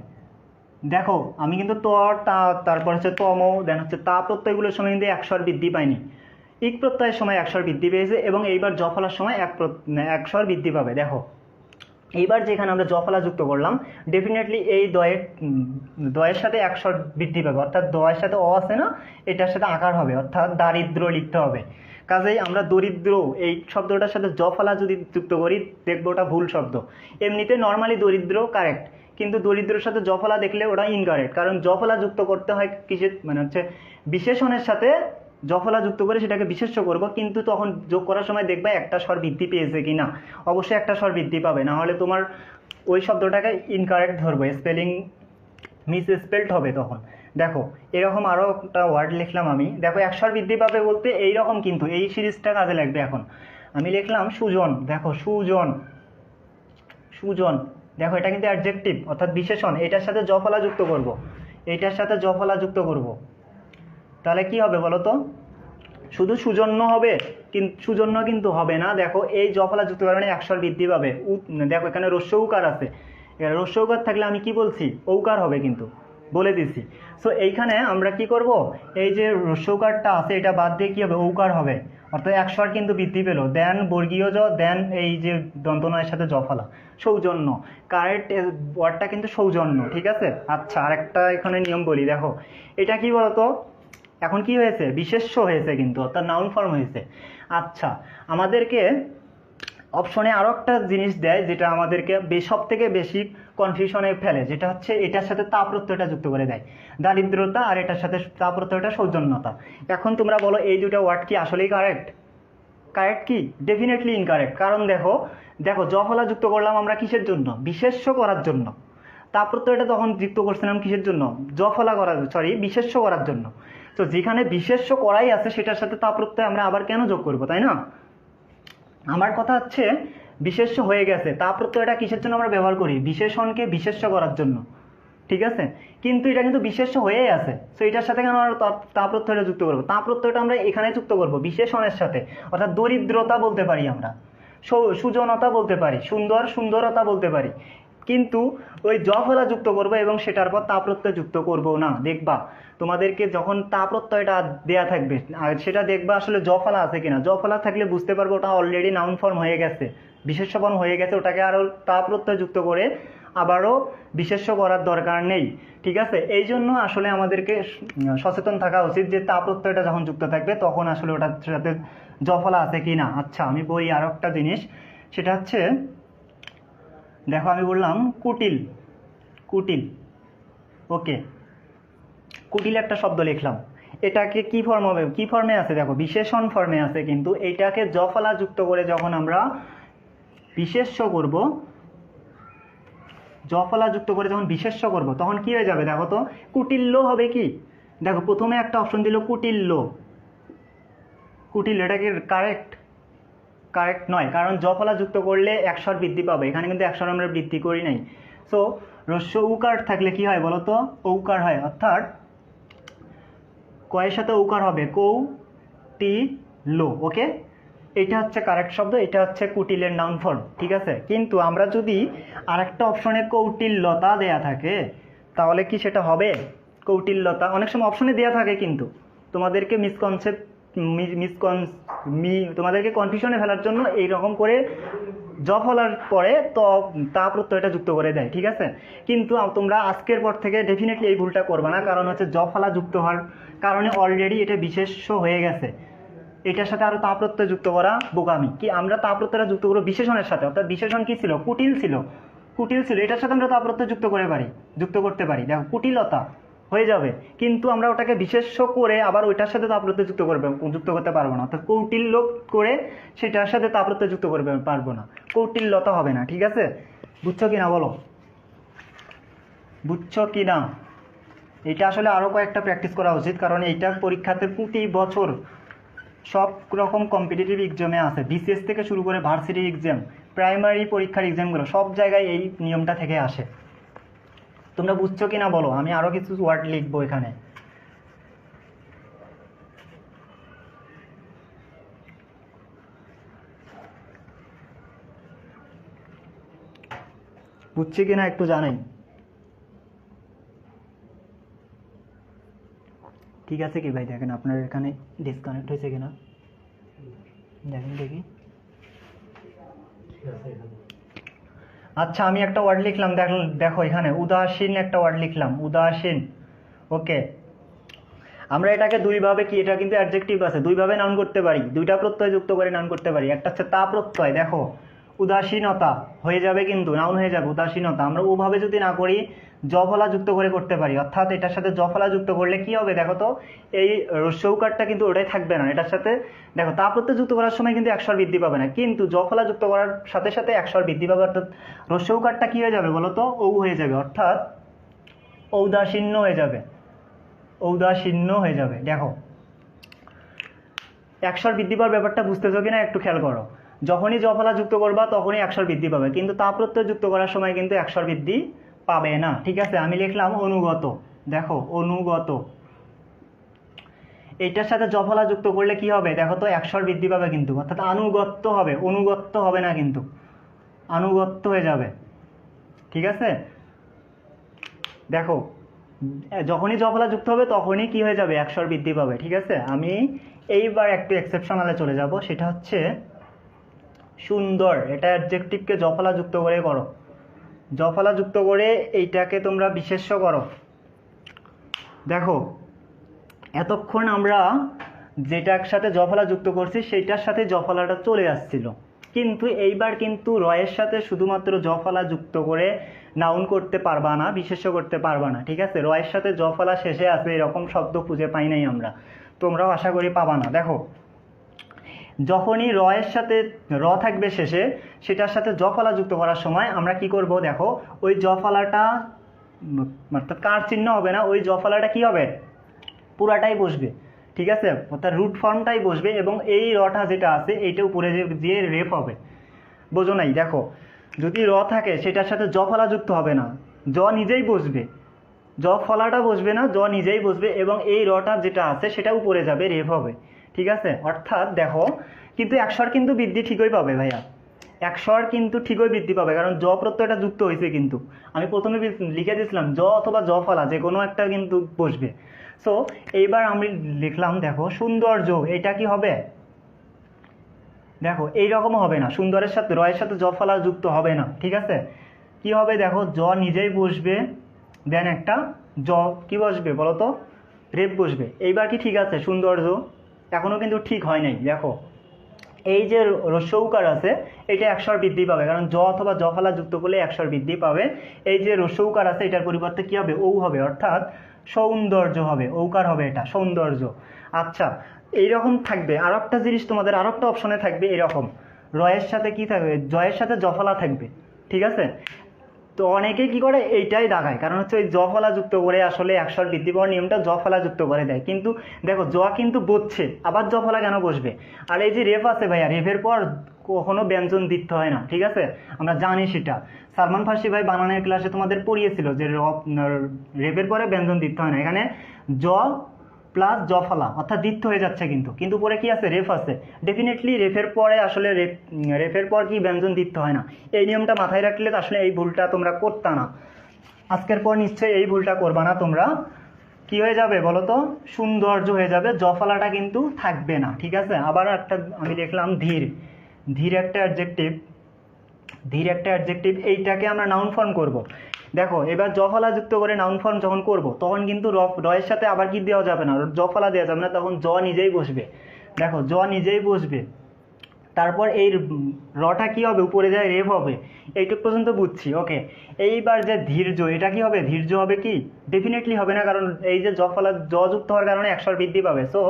দেখো আমি কিন্তু ত, তা, তারপর হচ্ছে তম, দেন হচ্ছে তা প্রত্যয়গুলোর সময় কিন্তু একস্বর বৃদ্ধি পায়নি। ইক প্রত্যয়ের সময় একস্বর বৃদ্ধি পেয়েছে এবং এইবার জফলার সময় একস্বর বৃদ্ধি পাবে। দেখো এইবার যেখানে আমরা জফলা যুক্ত করলাম, ডেফিনেটলি এই দয়ের সাথে একস্বর বৃদ্ধি পাবে, অর্থাৎ দয়ের সাথে অ আছে না, এটার সাথে আকার হবে, অর্থাৎ দারিদ্র লিখতে হবে। কাজেই আমরা দরিদ্র এই শব্দটার সাথে জফলা যদি যুক্ত করি দেখবো ওটা ভুল শব্দ। এমনিতে নর্মালি দরিদ্র কারেক্ট, কিন্তু দরিদ্রের সাথে জফলা দেখলে ওটা ইনকারেক্ট, কারণ জফলা যুক্ত করতে হয় কিসের, মানে হচ্ছে বিশেষণের সাথে জফলা যুক্ত করে সেটাকে বিশেষ্য করব, কিন্তু তখন যোগ করার সময় দেখবে একটা স্বর বৃদ্ধি পেয়েছে কি না। অবশ্যই একটা স্বর বৃদ্ধি পাবে, না হলে তোমার ওই শব্দটাকে ইনকারেক্ট ধরবে, স্পেলিং মিস স্পেল্ড হবে তখন। দেখো এরকম আরও একটা ওয়ার্ড লিখলাম আমি। দেখো একস্বর বৃদ্ধি পাবে বলতে এইরকম, কিন্তু এই সিরিজটা কাজে লাগবে। এখন আমি লিখলাম সুজন। দেখো সুজন, সুজন। দেখো এটা কিন্তু অ্যাডজেক্টিভ অর্থাৎ বিশেষণ, এটার সাথে জফলা যুক্ত করব, এইটার সাথে জফলা যুক্ত করব, তাহলে কি হবে বলো তো? শুধু সুজন্য হবে? কিন্তু সুজন্য কিন্তু হবে না। দেখো এই জফলা যুক্ত কারণে একস্বর বৃদ্ধি পাবে। দেখো এখানে রস্য উকার আছে, এখানে রস্য উকার থাকলে আমি কি বলছি? ঔকার হবে, কিন্তু বলে দিছি। সো এইখানে আমরা কি করব? এই যে রস্য উকারটা আছে এটা বাদ দিয়ে কি হবে? ঔকার হবে, অর্থাৎ একস্বর কিন্তু বৃদ্ধি পেল। দেন বর্গীয় জ, দেন এই যে দন্তনয়ের সাথে জফলা, সৌজন্য। কারেক্ট ওয়ার্ডটা কিন্তু সৌজন্য। ঠিক আছে, আচ্ছা আরেকটা এখানে নিয়ম বলি। দেখো এটা কি বলতো? এখন কি হয়েছে? বিশেষ্য হয়েছে কিন্তু, অর্থাৎ নাউন ফর্ম হয়েছে। আচ্ছা, আমাদেরকে অপশনে আরও একটা জিনিস দেয় যেটা আমাদেরকে সব থেকে বেশি কনফিউশনে ফেলে, যেটা হচ্ছে এটার সাথে তা প্রত্যয়টা যুক্ত করে দেয়, দারিদ্রতা, আর এটার সাথে তা প্রত্যয়টা সৌজন্যতা। এখন তোমরা বলো এই দুটো ওয়ার্ড কি আসলেই কারেক্ট? কারেক্ট কি? Definitely incorrect. কারণ দেখো দেখো জফলা যুক্ত করলাম আমরা কিসের জন্য? বিশেষ্য করার জন্য। তা প্রত্যয়টা তখন যুক্ত করছিলাম কিসের জন্য? জফলা করার, বিশেষ্য করার জন্য। তো যেখানে বিশেষ্য করাই আছে সেটার সাথে তা প্রত্যয় আমরা আবার কেন যোগ করব, তাই না? আমার কথা হচ্ছে বিশেষ্য হয়ে গেছে, তা প্রত্যয়টা কিসের জন্য আমরা ব্যবহার করি? বিশেষণকে বিশেষ্য করার জন্য। ঠিক আছে, কিন্তু এটা কিন্তু বিশেষ্য হয়েই আছে। সো এটার সাথে কেন আমরা তা প্রত্যয়টা যুক্ত করবো? তা প্রত্যয়টা আমরা এখানে যুক্ত করব বিশেষণের সাথে, অর্থাৎ দরিদ্রতা বলতে পারি আমরা, সুজনতা বলতে পারি, সুন্দরতা বলতে পারি, কিন্তু ওই জফলা যুক্ত করব এবং সেটার পর তা প্রত্যয় যুক্ত করব না। দেখবা তোমাদেরকে যখন তা প্রত্যয়টা দেয়া থাকবে আর সেটা দেখবা আসলে জফলা আছে কিনা। জফলা থাকলে বুঝতে পারবো ওটা অলরেডি নাউন ফর্ম হয়ে গেছে, বিশেষ্য ফর্ম হয়ে গেছে, ওটাকে আরও তা প্রত্যয় যুক্ত করে আবারও বিশেষ্য করার দরকার নেই। ঠিক আছে, এই জন্য আসলে আমাদেরকে সচেতন থাকা উচিত যে তা প্রত্যয়টা যখন যুক্ত থাকবে তখন আসলে ওটার সাথে জফলা আছে কি না। আচ্ছা আমি বলি আরও একটা জিনিস, সেটা হচ্ছে দেখো আমি বললাম কুটিল, কুটিল। ওকে, কুটিল একটা শব্দ লিখলাম, এটাকে কি ফর্ম হবে? কি ফর্মে আছে? দেখো বিশেষণ ফর্মে আছে, কিন্তু এইটাকে জফলা যুক্ত করে যখন আমরা বিশেষ্য করব, জফলা যুক্ত করে যখন বিশেষ্য করব তখন কি হয়ে যাবে? দেখো তো কুটিল্য হবে কি? দেখো প্রথমে একটা অপশন দিল কুটিল্য, কুটিল্য, এটা কি কারেক্ট? কারেক্ট নয়, কারণ জফলা যুক্ত করলে একস্বর বৃদ্ধি পাবে, এখানে কিন্তু একস্বর আমরা বৃদ্ধি করি নাই। সো রস্য উকার থাকলে কি হয় বলো তো? ঔকার হয়, অর্থাৎ কয়ের সাথে ঔকার হবে, কৌ কৌটিল্য। ওকে, এটা হচ্ছে কারেক্ট শব্দ, এটা হচ্ছে কুটিলের নাউন ফর্ম, ঠিক আছে। কিন্তু আমরা যদি আরেকটা অপশনে কৌটিল্যতা দেয়া থাকে তাহলে কি সেটা হবে? কৌটিল্যতা অনেক সময় অপশনে দেয়া থাকে, কিন্তু তোমাদেরকে তোমাদেরকে কনফিউশনে ফেলার জন্য এইরকম করে জ ফলার পরে তা প্রত্যয়টা যুক্ত করে দেয়, ঠিক আছে। কিন্তু তোমরা আজকের পর থেকে ডেফিনেটলি এই ভুলটা করবে না, কারণ হচ্ছে জ ফলা যুক্ত হওয়ার কারণে অলরেডি এটা বিশেষ্য হয়ে গেছে। এটার সাথে আরও তা প্রত্যয় যুক্ত করা বোকামি। কি আমরা তা প্রত্যয়টা যুক্ত করবো বিশেষণের সাথে, অর্থাৎ বিশেষণ কি ছিল? কুটিল ছিল, এটার সাথে আমরা তা প্রত্যয় যুক্ত করতে পারি। দেখো কুটিলতা হয়ে যাবে, কিন্তু আমরা ওটাকে বিশেষ্য করে আবার ওইটার সাথে তা প্রত্যয় যুক্ত করতে পারবো না, অর্থাৎ কৌটিল্য করে সেটার সাথে তা প্রত্যয় যুক্ত করতে পারবো না, কৌটিল্যতা হবে না, ঠিক আছে। বুঝছো কি না বলো? বুঝছো কি না? এটা আসলে আরও কয়েকটা প্র্যাকটিস করা উচিত, কারণ এইটা পরীক্ষাতে প্রতি বছর সব রকম কম্পিটিটিভ এক্সামে আছে, বিসিএস থেকে শুরু করে ভার্সিটি এক্সাম, প্রাইমারি পরীক্ষার এক্সামগুলো সব জায়গায় এই নিয়মটা থেকে আসে। তোমরা বুঝছো কি না বলো? আমি আরও কিছু ওয়ার্ড লিখবো এখানে। বুঝছি কিনা একটু জানাই। ঠিক আছে কি ভাই? দেখেন আপনার এখানে ডিসকানেক্ট হয়েছে কিনা দেখেন দেখি। আচ্ছা, আমি একটা ওয়ার্ড লিখলাম, দেখো এখানে উদাসীন একটা ওয়ার্ড লিখলাম, উদাসীন। ওকে, আমরা এটাকে দুইভাবে, কি এটা কিন্তু অ্যাডজেক্টিভ আছে, দুইভাবে নাউন করতে পারি, দুইটা প্রত্যয় যুক্ত করে নাউন করতে পারি। একটা হচ্ছে তা প্রত্যয়, দেখো উদাসীনতা হয়ে যাবে, কিন্তু নাউন হয়ে যাবে উদাসীনতা। আমরা ওভাবে যদি না করি জফলা যুক্ত করে করতে পারি, অর্থাৎ এটার সাথে জফলা যুক্ত করলে কি হবে দেখো তো, এই রস্যৌকারটা কিন্তু ওটাই থাকবে না, এটার সাথে দেখো তা প্রত্যয় যুক্ত করার সময় কিন্তু একস্বর বৃদ্ধি পাবে না, কিন্তু জফলা যুক্ত করার সাথে সাথে একস্বর বৃদ্ধি পাবে, অর্থাৎ রস্যৌকারটা কি হয়ে যাবে বলো তো? ঔ হয়ে যাবে, অর্থাৎ ঔদাসীন্য হয়ে যাবে, ঔদাসীন্য হয়ে যাবে। দেখো একস্বর বৃদ্ধি পাওয়ার ব্যাপারটা বুঝতেছো কিনা একটু খেয়াল করো। যখনই জফলা যুক্ত করবা তখনই একস্বর বৃদ্ধি পাবে, কিন্তু তা প্রত্যয় যুক্ত করার সময় কিন্তু একস্বর বৃদ্ধি পাবে না, ঠিক আছে। আমি লিখলাম অনুগত, দেখো অনুগত, এইটার সাথে জফলা যুক্ত করলে কি হবে দেখো তো? একস্বর বৃদ্ধি পাবে কিন্তু, অর্থাৎ আনুগত্য হবে, অনুগত্য হবে না, কিন্তু আনুগত্য হয়ে যাবে, ঠিক আছে। দেখো যখনই জফলা যুক্ত হবে তখনই কি হয়ে যাবে? একস্বর বৃদ্ধি পাবে, ঠিক আছে। আমি এইবার একটু এক্সেপশনালে চলে যাব, সেটা হচ্ছে সুন্দর। এটা অ্যাডজেক্টিভকে জফলা যুক্ত করে করো, জফলা যুক্ত করে এইটাকে তোমরা বিশেষ্য করো। দেখো এতক্ষণ আমরা যেটার সাথে জফলা যুক্ত করছি সেইটার সাথে জফলাটা চলে আসছিল, কিন্তু এইবার কিন্তু রয়ের সাথে শুধুমাত্র জফলা যুক্ত করে নাউন করতে পারবা না, বিশেষ্য করতে পারবা না, ঠিক আছে। রয়ের সাথে জফলা শেষে আছে এরকম শব্দ খুঁজে পাই নাই আমরা, তোমরাও আশা করি পাবা না। দেখো যখনই রয়ের সাথে র থাকবে শেষে, সেটার সাথে জফলা যুক্ত করার সময় আমরা কি করব দেখো, ওই জফলাটা অর্থাৎ কার চিহ্ন হবে না, ওই জফলাটা কি হবে? পুরাটাই বসবে, ঠিক আছে, অর্থাৎ রুট ফর্মটাই বসবে, এবং এই রটা যেটা আছে এইটা উপরে যে রেফ হবে, বোঝো নাই? দেখো যদি র থাকে সেটার সাথে জফলা যুক্ত হবে না, জ নিজেই বসবে, জ ফলাটা বসবে না, জ নিজেই বসবে, এবং এই রটা যেটা আছে সেটা উপরে যাবে, রেফ হবে, ঠিক আছে। অর্থাৎ দেখো কিন্তু একস্বর কিন্তু বৃদ্ধি ঠিকই পাবে ভাইয়া, একস্বর কিন্তু ঠিকই বৃদ্ধি পাবে, কারণ জ প্রত্যয়টা যুক্ত হয়েছে, কিন্তু আমি প্রথমে লিখে দিয়েছিলাম জ অথবা জ ফলা যে কোনো একটা কিন্তু বসবে। সো এইবার আমি লিখলাম দেখো সৌন্দর্য, এটা কি হবে? দেখো এইরকম হবে না, সুন্দরের সাথে রয়ের সাথে জ ফলা যুক্ত হবে না, ঠিক আছে। কি হবে দেখো, জ নিজেই বসবে, দেন একটা জ কি বসবে বলো তো? রেপ বসবে। এইবার কি ঠিক আছে? সৌন্দর্য এখনও কিন্তু ঠিক হয় নাই। দেখো এই যে রস্যৌকার আছে এটা একস্বর বৃদ্ধি পাবে, কারণ জ অথবা জ ফলা যুক্ত করলে একস্বর বৃদ্ধি পাবে। এই যে রস্যৌকার আছে এটার পরিবর্তে কি হবে? ঔ হবে, অর্থাৎ সৌন্দর্য হবে, ঔকার হবে, এটা সৌন্দর্য। আচ্ছা এইরকম থাকবে আর একটা জিনিস, তোমাদের আর একটা অপশনে থাকবে এরকম, রয়ের সাথে কি থাকবে? জয়ের সাথে জফলা থাকবে, ঠিক আছে। তো অনেকেই কি করে এইটাই দাগায়, কারণ হচ্ছে ওই জফলা যুক্ত করে আসলে একস্বর বৃদ্ধি পাওয়ার নিয়মটা জফলা যুক্ত করে দেয়, কিন্তু দেখো জ কিন্তু বসছে, আবার জফলা কেন বসবে? আর এই যে রেফ আছে ভাইয়া, রেফের পর কখনো ব্যঞ্জন দিতে হয় না, ঠিক আছে, আমরা জানি সেটা। সালমান ফার্সি ভাই বানানের ক্লাসে তোমাদের পড়িয়েছিল যে রেফের পরে ব্যঞ্জন দিতে হয় না, এখানে জ প্লাস জফলা অর্থাৎ দ্বিত্ব হয়ে যাচ্ছে, কিন্তু পরে কি আছে, রেফ আছে। ডেফিনেটলি রেফের পরে আসলে রেফের পর কি ব্যঞ্জন দ্বিত্ব হয় না। এই নিয়মটা মাথায় রাখলে আসলে এই ভুলটা তোমরা করতা না। আজকের পর নিশ্চয়ই এই ভুলটা করবা না তোমরা। কি হয়ে যাবে বলো তো, সৌন্দর্য হয়ে যাবে, জফলাটা কিন্তু থাকবে না, ঠিক আছে। আবার একটা আমি দেখলাম ধীর, ধীর একটা অ্যাডজেক্টিভ, ধীর একটা অ্যাডজেক্টিভ, এইটাকে আমরা নাউন ফর্ম করব। দেখো এবার জফলা যুক্ত করে নাউন ফর্ম যখন করব তখন কিন্তু রয়ের সাথে আবার কি দেওয়া যাবে না, জফলা দেওয়া যাবে না, তখন জ নিজেই বসবে। দেখো জ নিজেই বসবে, তারপর এই রটা কি হবে, উপরে যায় রেফ হবে। এইটুক পর্যন্ত বুঝছি, ওকে। এইবার যে ধীর্য, এটা কি হবে, ধীর্য হবে কি, ডেফিনেটলি হবে না, কারণ এই যে জফলা জ যুক্ত হওয়ার কারণে অক্ষর বৃদ্ধি পাবে। সো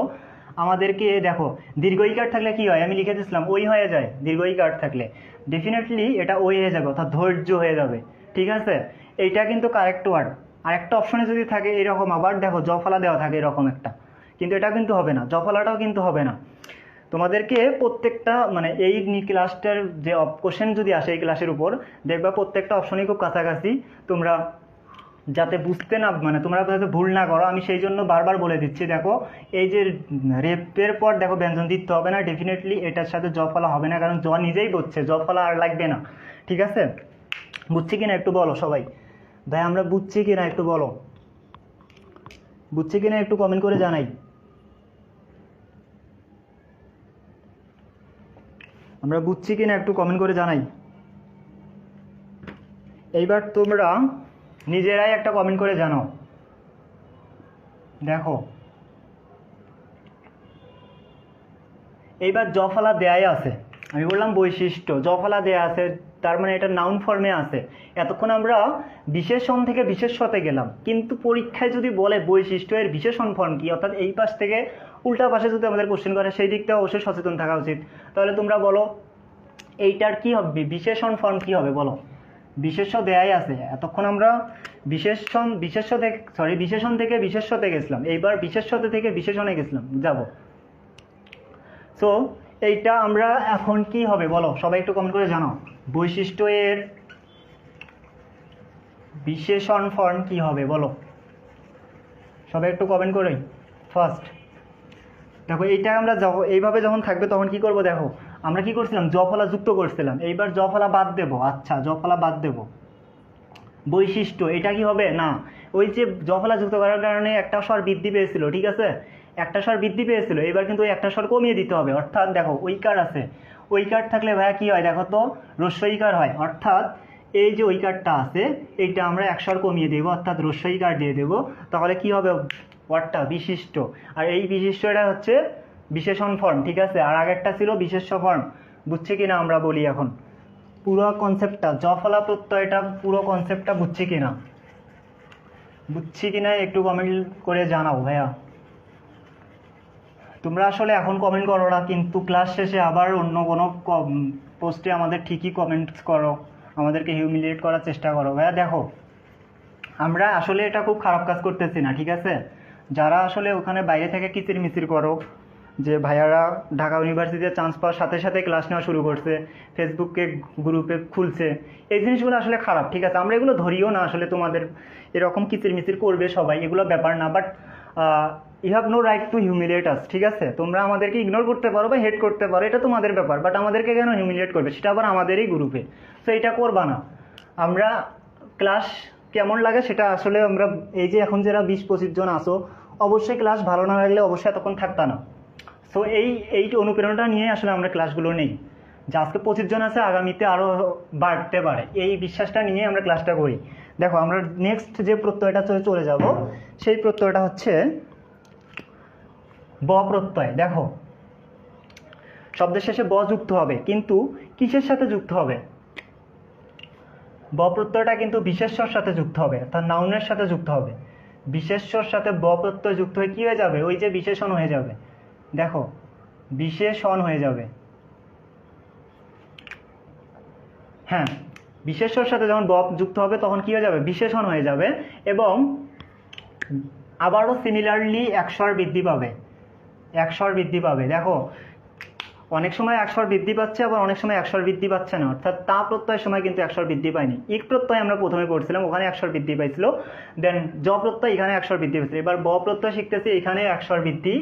আমাদেরকে দেখো দীর্ঘ ইকার থাকলে কি হয়, আমি লিখে দিয়েছিলাম ওই হয়ে যায়, দীর্ঘ ইকার থাকলে ডেফিনেটলি এটা ওই হয়ে যাবে, অর্থাৎ ধৈর্য হয়ে যাবে, ঠিক আছে। এইটা কিন্তু কারেক্ট ওয়ার্ড। আর একটা অপশনে যদি থাকে এরকম, আবার দেখো জফলা দেওয়া থাকে এরকম একটা, কিন্তু এটা কিন্তু হবে না, জফলাটাও কিন্তু হবে না। তোমাদেরকে প্রত্যেকটা মানে এই ক্লাসটার যে কোশ্চেন যদি আসে এই ক্লাসের উপর, দেখবা প্রত্যেকটা অপশনই খুব কাছাকাছি। তোমরা যাতে বুঝতে না, মানে তোমরা যাতে ভুল না করো, আমি সেই জন্য বারবার বলে দিচ্ছি। দেখো এই যে রেপের পর দেখো ব্যঞ্জন দিতে হবে না, ডেফিনেটলি এটার সাথে জফলা হবে না, কারণ জ নিজেই বলছে, জফলা আর লাগবে না, ঠিক আছে। বুঝছি কিনা একটু বলো সবাই, ভাই আমরা বুঝছি কিনা একটু বলো, বুঝছি কিনা একটু কমেন্ট করে জানাই। আমরা বুঝছি কিনা একটু কমেন্ট করে জানাই। এইবার তোমরা নিজেরাই একটা কমেন্ট করে জানাও। দেখো এইবার জফলা দেয়াই আছে, আমি বললাম বৈশিষ্ট্য, জফলা দেয়া আছে, তার মানে এটা নাউন ফর্মে আছে। এতক্ষণ আমরা বিশেষণ থেকে বিশেষ্যতে গেলাম, কিন্তু পরীক্ষায় যদি বলে বৈশিষ্ট্য এর বিশেষণ ফর্ম কি, অর্থাৎ এই পাশ থেকে উল্টা পাশে যদি আমাদের কোশ্চেন করে, সেই দিকটা অবশ্যই সচেতন থাকা উচিত। তাহলে তোমরা বলো এইটার কি হবে, বিশেষণ ফর্ম কি হবে বলো। বিশেষ্য দেয়াই আছে, এতক্ষণ আমরা বিশেষণ থেকে বিশেষ্যতে গেছিলাম, এইবার বিশেষ্যতে থেকে বিশেষণে গেছিলাম যাব। সো এইটা আমরা এখন কি হবে বলো, সবাই একটু কমেন্ট করে জানাও, বৈশিষ্ট্য এর বিশেষণ ফর্ম কি হবে বলো, সবাই একটু কমেন্ট করে। ফার্স্ট দেখো এইটা আমরা এইভাবে যখন থাকবে তখন কি করব, দেখো আমরা কি করছিলাম, জফলা যুক্ত করছিলাম, এইবার জফলা বাদ দেব। আচ্ছা জফলা বাদ দেব, বৈশিষ্ট্য এটা কি হবে না, ওই যে জফলা যুক্ত করার কারণে একটা স্বর বৃদ্ধি পেয়েছিল, ঠিক আছে, একটা স্বর বৃদ্ধি পেয়েছিল, এবার কিন্তু ওই একটা স্বর কমিয়ে দিতে হবে। অর্থাৎ দেখো ঐকার আছে, ঐকার থাকলে ভাইয়া কি হয়, দেখো তো রস্বইকার হয়, অর্থাৎ এই যে ঐকারটা আছে এইটা আমরা এক স্বর কমিয়ে দেবো, অর্থাৎ রস্বইকার দিয়ে দেবো, তাহলে কি হবে ওয়ার্ডটা বিশিষ্ট। আর এই বিশিষ্টটা হচ্ছে বিশেষণ ফর্ম, ঠিক আছে, আর আগেরটা ছিল বিশেষ্য ফর্ম। বুঝছি কিনা আমরা বলি এখন পুরো কনসেপ্টটা, জফলা প্রত্যয়টা পুরো কনসেপ্টটা বুঝছি কিনা, বুঝছি কিনা একটু কমেন্ট করে জানাও ভাইয়া। তোমরা আসলে এখন কমেন্ট করো না, কিন্তু ক্লাস শেষে আবার অন্য কোনো পোস্টে আমাদের ঠিকই কমেন্টস করো, আমাদেরকে হিউমিলিয়েট করার চেষ্টা করো। ভাইয়া দেখো আমরা আসলে এটা খুব খারাপ কাজ করতেছি না, ঠিক আছে। যারা আসলে ওখানে বাইরে থেকে কিচির মিচির করো, যে ভাইয়ারা ঢাকা ইউনিভার্সিটিতে চান্স পাওয়ার সাথে সাথে ক্লাস নেওয়া শুরু করছে, ফেসবুকে গ্রুপে খুলছে, এই জিনিসগুলো আসলে খারাপ, ঠিক আছে। আমরা এগুলো ধরিও না, আসলে তোমাদের এরকম কিচির মিচির করবে সবাই, এগুলো ব্যাপার না। But you have no right to humiliate us, ঠিক আছে। তোমরা আমাদেরকে ইগনোর করতে পারো বা হেট করতে পারো, এটা তোমাদের ব্যাপার, বাট আমাদেরকে কেন হিউমিলিয়েট করবে, সেটা আবার আমাদেরই গ্রুপে। সো এটা করবা না। আমরা ক্লাস কেমন লাগে সেটা আসলে আমরা এই যে এখন যারা 20-25 জন আসো, অবশ্যই ক্লাস ভালো না লাগলে অবশ্যই এতক্ষণ থাকতা না। সো এই অনুপ্রেরণাটা নিয়ে আসলে আমরা ক্লাসগুলো নেই, যে আজকে 25 জন আছে, আগামীতে আরও বাড়তে পারে, এই বিশ্বাসটা নিয়ে আমরা ক্লাসটা করি। দেখো আমরা নেক্সট যে প্রত্যয়টা চলে যাব, সেই প্রত্যয়টা হচ্ছে ব প্রত্যয়। দেখো শব্দের শেষে ব যুক্ত হবে, কিন্তু কিসের সাথে যুক্ত হবে, ব প্রত্যয়টা কিন্তু বিশেষ্যর সাথে যুক্ত হবে, অর্থাৎ নাউনের সাথে যুক্ত হবে। বিশেষ্যর সাথে ব প্রত্যয় যুক্ত হয়ে কি হয়ে যাবে, ওই যে বিশেষণ হয়ে যাবে। দেখো বিশেষণ হয়ে যাবে, হ্যাঁ বিশেষ্যর সাথে যখন ব যুক্ত হবে তখন কি হয়ে যাবে, বিশেষণ হয়ে যাবে, এবং আবারও সিমিলারলি এক স্বর বৃদ্ধি পাবে, এক স্বর বৃদ্ধি পাবে। দেখো অনেক সময় একস্বর বৃদ্ধি পাচ্ছে, আবার অনেক সময় একস্বর বৃদ্ধি পাচ্ছে না, অর্থাৎ তা প্রত্যয়ের সময় কিন্তু একস্বর বৃদ্ধি পায়নি। ইক প্রত্যয় আমরা প্রথমে পড়ছিলাম, ওখানে একস্বর বৃদ্ধি পাইছিল। দেন জ প্রত্যয় এখানে একস্বর বৃদ্ধি পাইছিল। এবার ব প্রত্যয় শিখতেছি, এখানে একস্বর বৃদ্ধি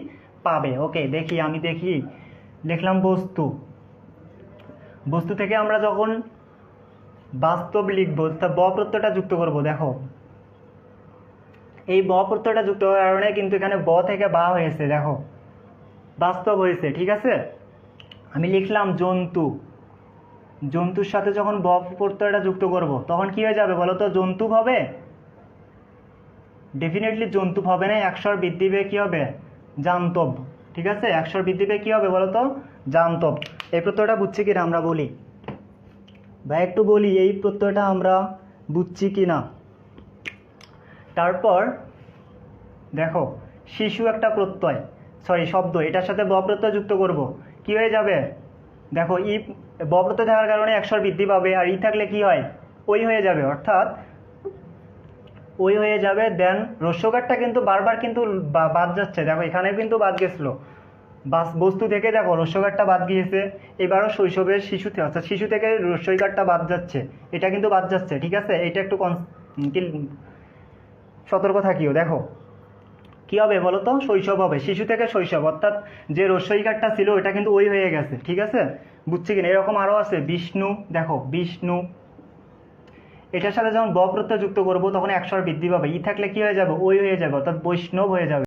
পাবে। ওকে, দেখি আমি দেখি, লিখলাম বস্তু। বস্তু থেকে আমরা যখন বাস্তব লিখবো, তা ব প্রত্যয়টা যুক্ত করব। দেখো এই ব প্রত্যয়টা যুক্ত হওয়ার কারণে কিন্তু এখানে ব থেকে বা হয়েছে, দেখো বাস্তব হয়েছে। ঠিক আছে, আমি লিখলাম জন্তু। জন্তুর সাথে যখন ব প্রত্যয়টা যুক্ত করব তখন কি হয়ে যাবে বলো তো? জন্তু হবে? ডেফিনেটলি জন্তু হবে না, একস্বর বৃদ্ধি পেয়ে কি হবে? জান্তব। ঠিক আছে, একস্বর বৃদ্ধি পেয়ে কি হবে বলো তো? জান্তব। এই প্রত্যয়টা বুঝছি কিনা আমরা বলি ভাই, একটু বলি এই প্রত্যয়টা আমরা বুঝছি কিনা। তারপর দেখো শিশু একটা প্রত্যয়, সরি শব্দ, এটার সাথে ব প্রত্যয় যুক্ত করব, কি হয়ে যাবে? দেখো ই ব প্রত্যয় থাকার কারণে একস্বর বৃদ্ধি পাবে, আর ই থাকলে কি হয়? ওই হয়ে যাবে, অর্থাৎ ওই হয়ে যাবে। দেন রস্যকারটা কিন্তু বারবার কিন্তু বাদ যাচ্ছে, দেখো এখানে কিন্তু বাদ গেছিলো। বস্তু থেকে দেখো রস্যকারটা বাদ গিয়েছে। এবারও শৈশবের শিশুতে, অর্থাৎ শিশু থেকে রস্যইকারটা বাদ যাচ্ছে, এটা কিন্তু বাদ যাচ্ছে। ঠিক আছে, এটা একটু সতর্ক থাকিও। দেখো কি হবে বলো তো? শৈশব হবে, শিশু থেকে শৈশব, অর্থাৎ যে রস্যইকারটা ছিল ওটা কিন্তু ওই হয়ে গেছে। ঠিক আছে, বুঝছি কিনা? এরকম আরও আছে বিষ্ণু, দেখো বিষ্ণু, এটার সাথে যখন ব প্রত্যয় যুক্ত করবো তখন একস্বর বৃদ্ধি পাবে, ই থাকলে কি হয়ে যাবে? ওই হয়ে যাবে, অর্থাৎ বৈষ্ণব হয়ে যাবে।